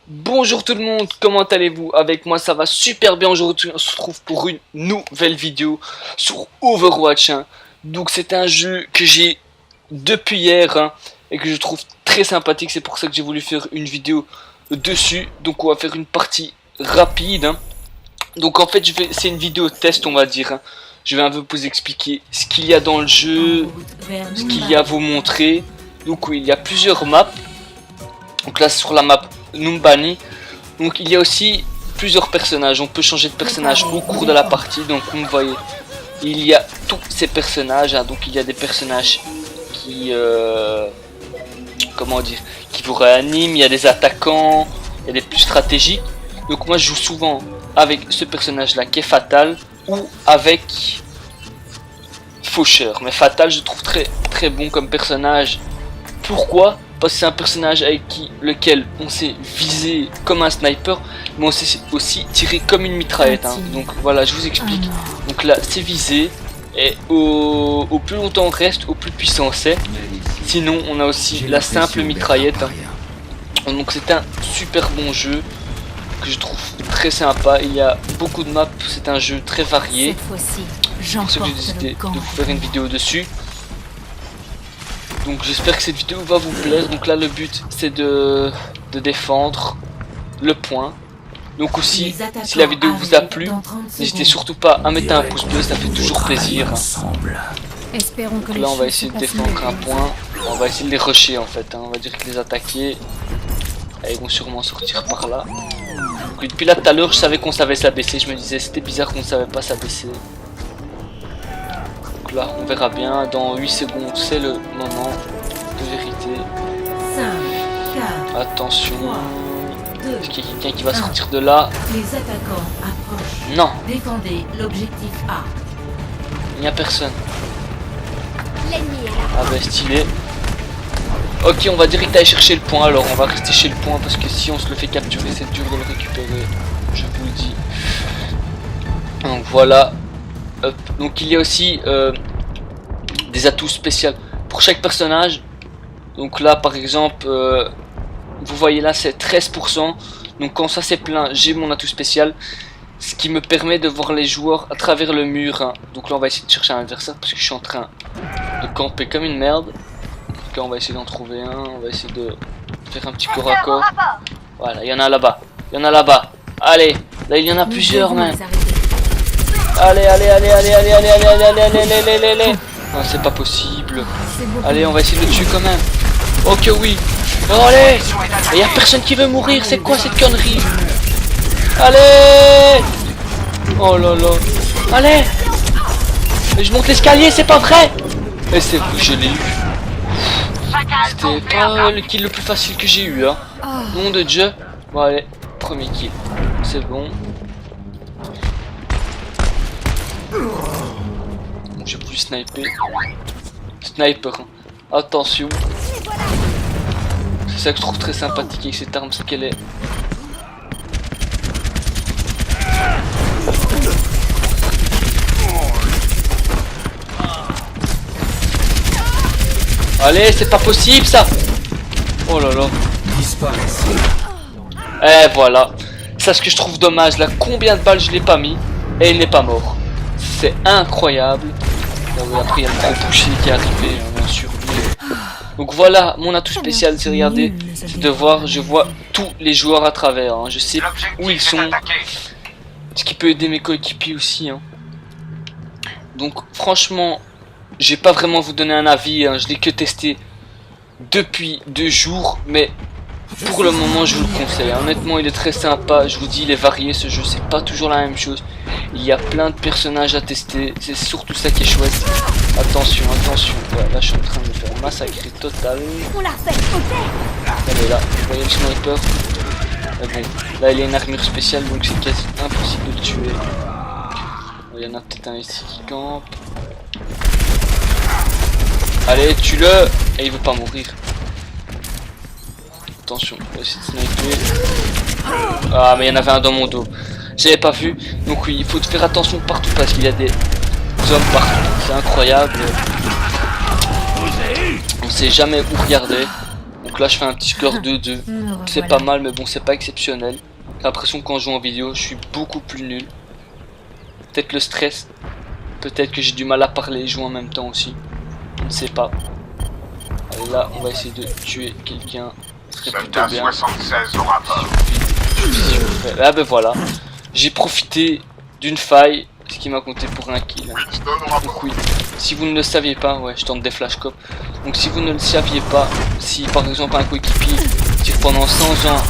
Bonjour tout le monde, comment allez-vous? Avec moi ça va super bien. Aujourd'hui on se retrouve pour une nouvelle vidéo sur Overwatch, hein. Donc c'est un jeu que j'ai depuis hier, hein, et que je trouve très sympathique. C'est pour ça que j'ai voulu faire une vidéo dessus. Donc on va faire une partie rapide, hein. Donc en fait c'est une vidéo test, on va dire, hein. Je vais un peu vous expliquer ce qu'il y a dans le jeu, ce qu'il y a à vous montrer. Donc oui, il y a plusieurs maps. Donc là sur la map Numbani. Donc il y a aussi plusieurs personnages. On peut changer de personnage au cours de la partie. Donc comme vous voyez, il y a tous ces personnages, hein. Donc il y a des personnages qui comment dire, qui vous réaniment. Il y a des attaquants, il y a des plus stratégiques. Donc moi je joue souvent avec ce personnage là qui est Fatal, ou avec Faucheur. Mais Fatal je trouve très bon comme personnage. Pourquoi? Parce que c'est un personnage avec lequel on sait viser comme un sniper, mais on sait aussi tirer comme une mitraillette, hein. Donc voilà, je vous explique. Donc là, c'est visé, et au plus longtemps on reste, au plus puissant c'est. Sinon, on a aussi la simple mitraillette, hein. Donc c'est un super bon jeu que je trouve très sympa. Il y a beaucoup de maps, c'est un jeu très varié. Pour ça que j'ai décidé de vous faire une vidéo dessus. Donc j'espère que cette vidéo va vous plaire. Donc là le but c'est de défendre le point. Donc aussi, si la vidéo vous a plu, n'hésitez surtout pas à mettre un pouce bleu, ça fait toujours plaisir. Donc là on va essayer de défendre un point. On va essayer de les rusher en fait, hein. On va dire que les attaquer. Et ils vont sûrement sortir par là. Donc, depuis là tout à l'heure je savais qu'on savait s'abaisser. Je me disais c'était bizarre qu'on ne savait pas s'abaisser. Là on verra bien, dans 8 secondes c'est le moment de vérité. 5, 4, attention, 3, 2, est-ce qu'il y a quelqu'un qui va sortir de là? les attaquants approchent. Non, Défendez l'objectif A. il n'y a personne. L'ennemi est là. Ah bah stylé. Ok, on va direct aller chercher le point. Alors on va rester chez le point parce que si on se le fait capturer c'est dur de le récupérer, je vous le dis. Donc voilà. Hop. Donc il y a aussi des atouts spéciaux pour chaque personnage. Donc là par exemple vous voyez là c'est 13%. Donc quand ça c'est plein j'ai mon atout spécial, ce qui me permet de voir les joueurs à travers le mur, hein. Donc là on va essayer de chercher un adversaire parce que je suis en train de camper comme une merde. Donc là on va essayer d'en trouver un. On va essayer de faire un petit corps à corps. Voilà, il y en a là-bas. Il y en a là-bas. Allez, là il y en a plusieurs même. Allez, allez, allez, allez, allez, allez, allez, allez, allez, allez, allez, allez, allez. Non, c'est pas possible. Allez, on va essayer de le tuer quand même. Ok, oui. Oh, allez. Il y a personne qui veut mourir. C'est quoi cette connerie? Allez. Oh là là. Allez. Mais je monte l'escalier, c'est pas vrai. Et c'est vrai, je l'ai eu. C'était pas le kill le plus facile que j'ai eu, hein. Nom de Dieu. Bon, allez. Premier kill. C'est bon. Bon, j'ai voulu sniper. Sniper, hein. Attention. C'est ça que je trouve très sympathique avec cette arme, c'est qu'elle est... Allez, c'est pas possible ça. Oh là là. Et voilà. C'est ce que je trouve dommage là. Combien de balles je l'ai pas mis et il n'est pas mort. C'est incroyable. Là, oui, après il y a le gros boucher qui est arrivé, bien sûr. Donc voilà, mon atout spécial, c'est regarder, c'est de voir, je vois tous les joueurs à travers, hein. Je sais où ils sont. Ce qui peut aider mes coéquipiers aussi, hein. Donc franchement, je vais pas vraiment vous donner un avis, hein. Je l'ai que testé depuis 2 jours, mais pour le moment je vous le conseille. Honnêtement il est très sympa, je vous dis il est varié ce jeu, c'est pas toujours la même chose. Il y a plein de personnages à tester, c'est surtout ça qui est chouette. Attention, attention, ouais, là je suis en train de me faire massacrer total. On l'a fait, ok. Elle est là, vous voyez le sniper. Mais bon, là il a une armure spéciale donc c'est quasi impossible de le tuer. Il y en a peut-être un ici qui campe. Allez, tue-le. Et il veut pas mourir. Attention, on va essayer de sniper. Ah mais il y en avait un dans mon dos. J'avais pas vu. Donc oui, il faut faire attention partout parce qu'il y a des hommes partout. C'est incroyable. On sait jamais où regarder. Donc là je fais un petit score 2-2. C'est pas mal, mais bon, c'est pas exceptionnel. J'ai l'impression que quand je joue en vidéo, je suis beaucoup plus nul. Peut-être le stress. Peut-être que j'ai du mal à parler et jouer en même temps aussi. Je ne sais pas. Allez, là, on va essayer de tuer quelqu'un. Ce serait plutôt bien. 76 au rapport. Ah ben voilà. J'ai profité d'une faille, ce qui m'a compté pour un kill. Winston au rapport. Donc oui, si vous ne le saviez pas, ouais, je tente des flashcopes. Donc si vous ne le saviez pas, si par exemple un coéquipier tire pendant 100 ans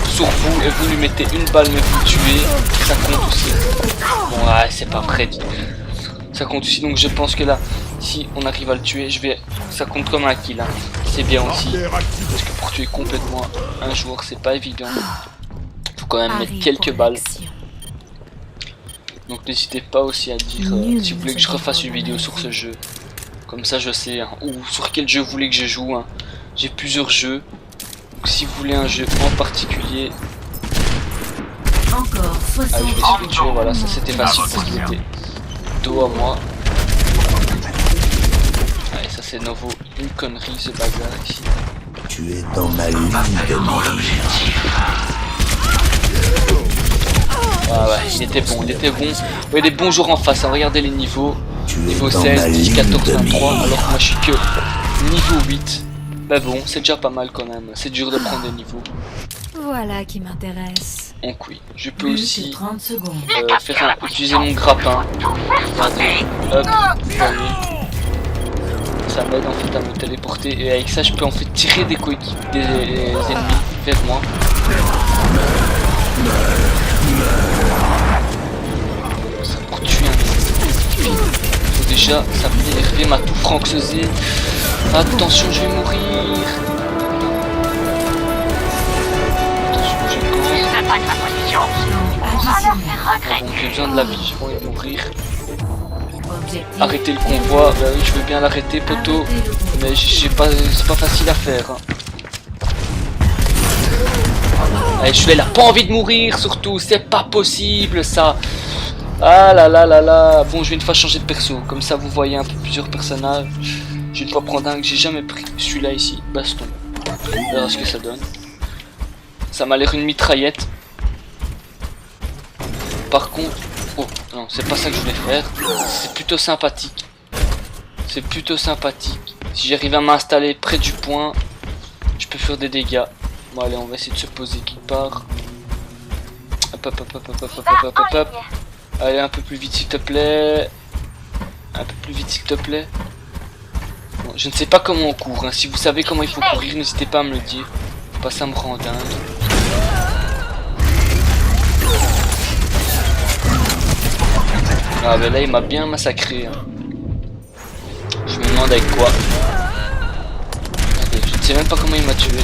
sur vous et vous lui mettez une balle mais vous le tuez, ça compte aussi. Bon, ouais, c'est pas vrai. Ça compte aussi, donc je pense que là, si on arrive à le tuer, ça compte comme un kill. Hein. C'est bien aussi, parce que pour tuer complètement un joueur, c'est pas évident. Faut quand même mettre quelques balles. Donc n'hésitez pas aussi à dire si vous voulez que je refasse une vidéo sur ce jeu. Comme ça je sais, hein, ou sur quel jeu vous voulez que je joue. Hein. J'ai plusieurs jeux. Donc si vous voulez un jeu en particulier, Encore je vais essayer de tuer. Voilà, ça c'était facile parce qu'il était dos à moi. Allez, ça c'est nouveau, une connerie ce bagarre ici. Tu es dans ma ligne de mire. Ah ouais, il était bon, il était bon. Il y a des bons joueurs en face, hein. Regardez les niveaux. Niveau 16, 10, 14, 23, alors que moi je suis que niveau 8. Bah bon, c'est déjà pas mal quand même. C'est dur de prendre des niveaux. Voilà qui m'intéresse. Donc oui, je peux Plus que aussi 30 secondes. utiliser mon grappin. Regardez, hop, vous voyez. Ça m'aide en fait à me téléporter et avec ça je peux en fait tirer des ennemis vers moi. Ça pour tuer un ennemi. Faut déjà s'énerver ma tout franxeusée. Attention, je vais mourir. Attention, je commence. Attaque la position. Bon, j'ai besoin de la vie, j'ai pas envie de mourir. Objectif. Arrêter le convoi, bah oui, je veux bien l'arrêter, poteau. Mais c'est pas facile à faire. Hein. Allez, je là, pas envie de mourir surtout, c'est pas possible ça. Ah là là là là. Bon, je vais une fois changer de perso, comme ça vous voyez un peu plusieurs personnages. Je vais une fois prendre un que j'ai jamais pris, celui-là ici, baston. On verra ce que ça donne. Ça m'a l'air une mitraillette. Par contre, oh non, c'est pas ça que je voulais faire. C'est plutôt sympathique. C'est plutôt sympathique. Si j'arrive à m'installer près du point, je peux faire des dégâts. Bon allez, on va essayer de se poser quelque part. Hop hop hop hop hop hop hop hop hop hop. Allez, un peu plus vite s'il te plaît. Un peu plus vite s'il te plaît. Bon, je ne sais pas comment on court. Hein. Si vous savez comment il faut courir, n'hésitez pas à me le dire. Pas ça me rend dingue. Ah bah là il m'a bien massacré. Hein. Je me demande avec quoi. Attendez, je ne sais même pas comment il m'a tué.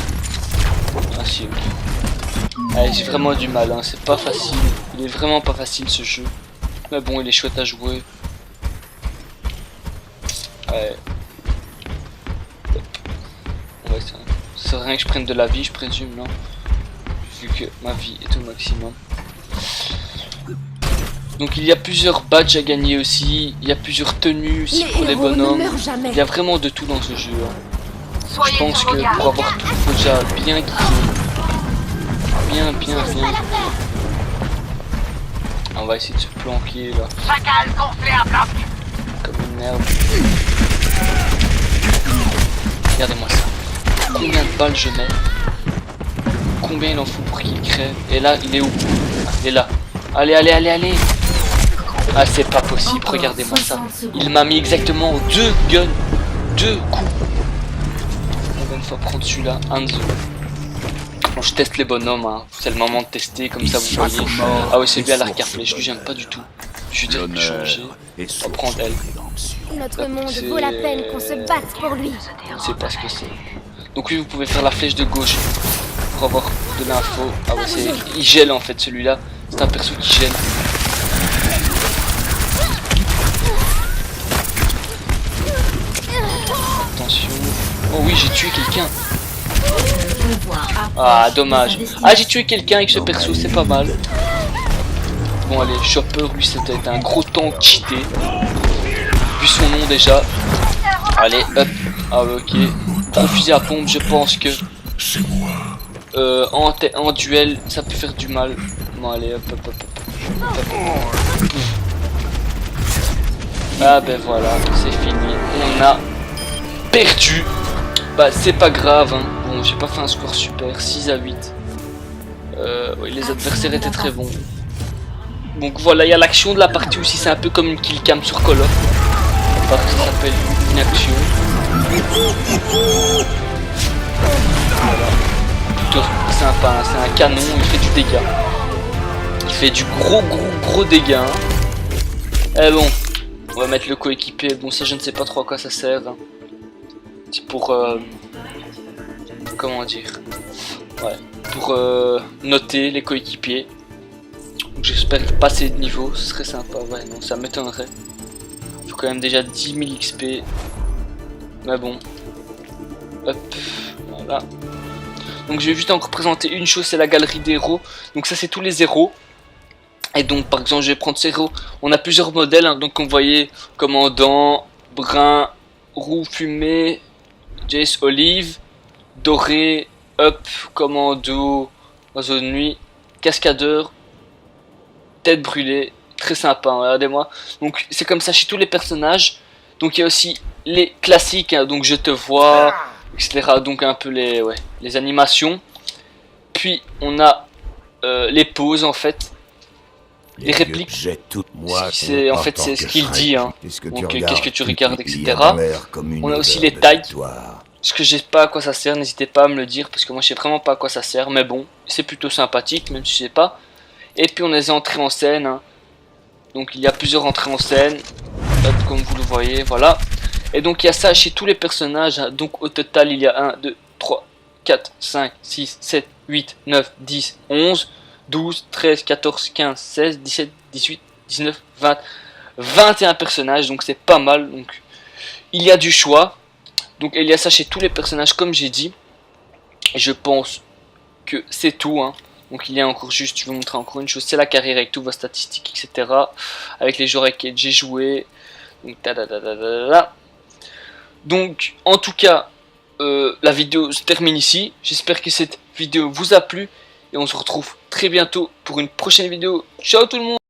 Ah si, ok. Allez, j'ai vraiment du mal, hein. C'est pas facile. Il est vraiment pas facile ce jeu. Mais bon, il est chouette à jouer. Ouais. Ouais, c'est rien que je prenne de la vie, je présume, non? Vu que ma vie est au maximum. Donc il y a plusieurs badges à gagner aussi, il y a plusieurs tenues aussi pour les bonhommes. Il y a vraiment de tout dans ce jeu. Hein. Je pense que pour avoir tout, il faut déjà bien kiffer. Bien. On va essayer de se planquer là. Chacal gonflé à bloc. Comme une merde. Regardez-moi ça. Combien de balles je mets? Combien il en faut pour qu'il crève? Et là, il est où? Ah, il est là. Allez. Ah, c'est pas possible, regardez-moi ça. Il m'a mis exactement 2 guns. 2 coups. On va une fois prendre celui-là, Hanzo. Bon, je teste les bonhommes, hein. C'est le moment de tester, comme ça vous voyez. Ah oui, c'est bien la carte flèche, lui j'aime pas du tout. Je vais direct changer. On va prendre elle. Notre monde vaut la peine qu'on se batte pour lui. Je ne sais pas ce que c'est. Donc oui, vous pouvez faire la flèche de gauche pour avoir de l'info. Ah ouais, il gèle en fait celui-là. C'est un perso qui gèle. Attention. Oh oui, j'ai tué quelqu'un. Ah, dommage. Ah, j'ai tué quelqu'un avec ce perso, c'est pas mal. Bon, allez, Chopper, lui, c'était un gros tank cheaté. Vu son nom déjà. Allez, hop. Ah, ouais, ok. gros fusil à pompe, je pense que en duel, ça peut faire du mal. Bon, allez, hop, hop, hop, hop. Ah ben voilà, c'est fini. On a perdu. Bah, c'est pas grave, hein. Bon, j'ai pas fait un score super, 6-8. Oui, les adversaires étaient très bons. Donc voilà, il y a l'action de la partie aussi, c'est un peu comme une kill cam sur Call of. À part que ça s'appelle une action. Voilà. Plutôt sympa, hein. C'est un canon, il fait du dégât. Il fait du gros dégât. Hein. Eh bon, on va mettre le coéquipier. Bon, ça je ne sais pas trop à quoi ça sert. Hein. C'est pour... comment dire, ouais, pour noter les coéquipiers. J'espère passer de niveau, ce serait sympa. Ouais, non, ça m'étonnerait. Faut quand même déjà 10 000 XP. Mais bon. Hop, voilà. Donc je vais juste encore présenter une chose, c'est la galerie des héros. Donc ça c'est tous les héros. Et donc par exemple je vais prendre ces héros. On a plusieurs modèles, hein. Donc on voyait commandant, brun, roux fumé, Jace olive, doré, up, commando, oiseau de nuit, cascadeur, tête brûlée, très sympa, hein, regardez-moi. Donc c'est comme ça chez tous les personnages. Donc il y a aussi les classiques, hein, donc je te vois, etc. Donc un peu les animations. Puis on a les pauses en fait. Les répliques, c'est en fait c'est ce qu'il dit, hein. Donc qu'est-ce que tu regardes, etc. On a aussi les tags. Parce que je sais pas à quoi ça sert, n'hésitez pas à me le dire, parce que moi je sais vraiment pas à quoi ça sert, mais bon, c'est plutôt sympathique, même si je sais pas. Et puis on a les entrées en scène, hein. Donc il y a plusieurs entrées en scène, hop, comme vous le voyez, voilà. Et donc il y a ça chez tous les personnages, hein. Donc au total il y a 1, 2, 3, 4, 5, 6, 7, 8, 9, 10, 11, 12, 13, 14, 15, 16, 17, 18, 19, 20, 21 personnages, donc c'est pas mal. Donc il y a du choix. Donc il y a ça chez tous les personnages comme j'ai dit. Et je pense que c'est tout, hein. Donc il y a encore juste, je vais vous montrer encore une chose, c'est la carrière avec toutes vos statistiques, etc. Avec les joueurs avec qui j'ai joué. Donc, donc en tout cas, la vidéo se termine ici. J'espère que cette vidéo vous a plu. Et on se retrouve très bientôt pour une prochaine vidéo. Ciao tout le monde!